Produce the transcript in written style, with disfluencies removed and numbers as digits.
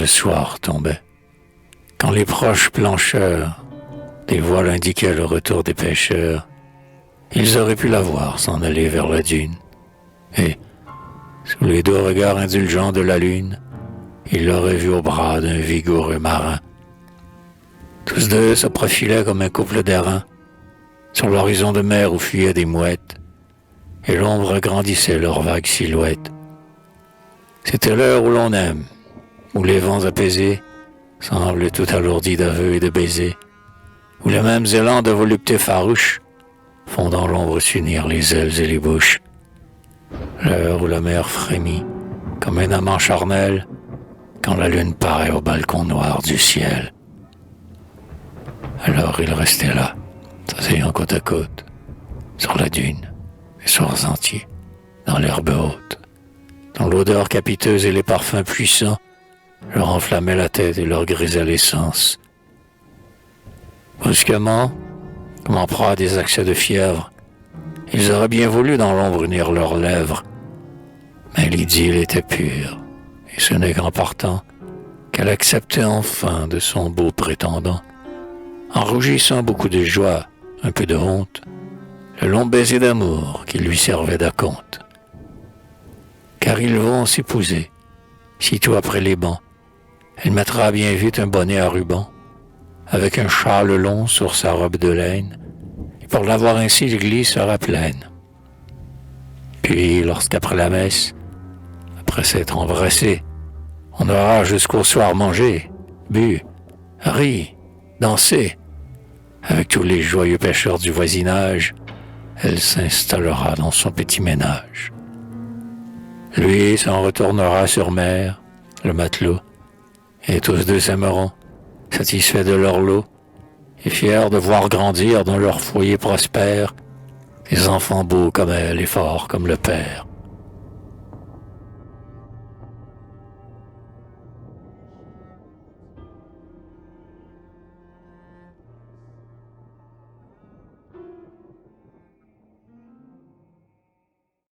soir tombait. Quand les proches plancheurs des voiles indiquaient le retour des pêcheurs, ils auraient pu la voir s'en aller vers la dune. Et, sous les doux regards indulgents de la lune, ils l'auraient vu au bras d'un vigoureux marin. Tous deux se profilaient comme un couple d'airains, sur l'horizon de mer où fuyaient des mouettes, et l'ombre agrandissait leurs vagues silhouettes. C'était l'heure où l'on aime, où les vents apaisés semblent tout alourdis d'aveux et de baisers, où les mêmes élans de volupté farouche font dans l'ombre s'unir les ailes et les bouches. L'heure où la mer frémit comme un amant charnel quand la lune paraît au balcon noir du ciel. Alors ils restaient là, s'asseyant côte à côte, sur la dune, les soirs entiers, dans l'herbe haute, dont l'odeur capiteuse et les parfums puissants leur enflammaient la tête et leur grisaient l'essence. Brusquement, comme en proie à des accès de fièvre, ils auraient bien voulu dans l'ombre unir leurs lèvres, mais l'idylle était pure, et ce n'est qu'en partant qu'elle acceptait enfin de son beau prétendant, en rougissant beaucoup de joie, un peu de honte, le long baiser d'amour qui lui servait d'acompte. Car ils vont s'épouser, sitôt après les bancs. Elle mettra bien vite un bonnet à ruban, avec un châle long sur sa robe de laine, et pour l'avoir ainsi l'église sera pleine. Puis, lorsqu'après la messe, après s'être embrassé, on aura jusqu'au soir mangé, bu, ri, dansé, avec tous les joyeux pêcheurs du voisinage, elle s'installera dans son petit ménage. Lui s'en retournera sur mer, le matelot, et tous deux s'aimeront, satisfaits de leur lot, et fiers de voir grandir dans leur foyer prospère des enfants beaux comme elle et forts comme le père.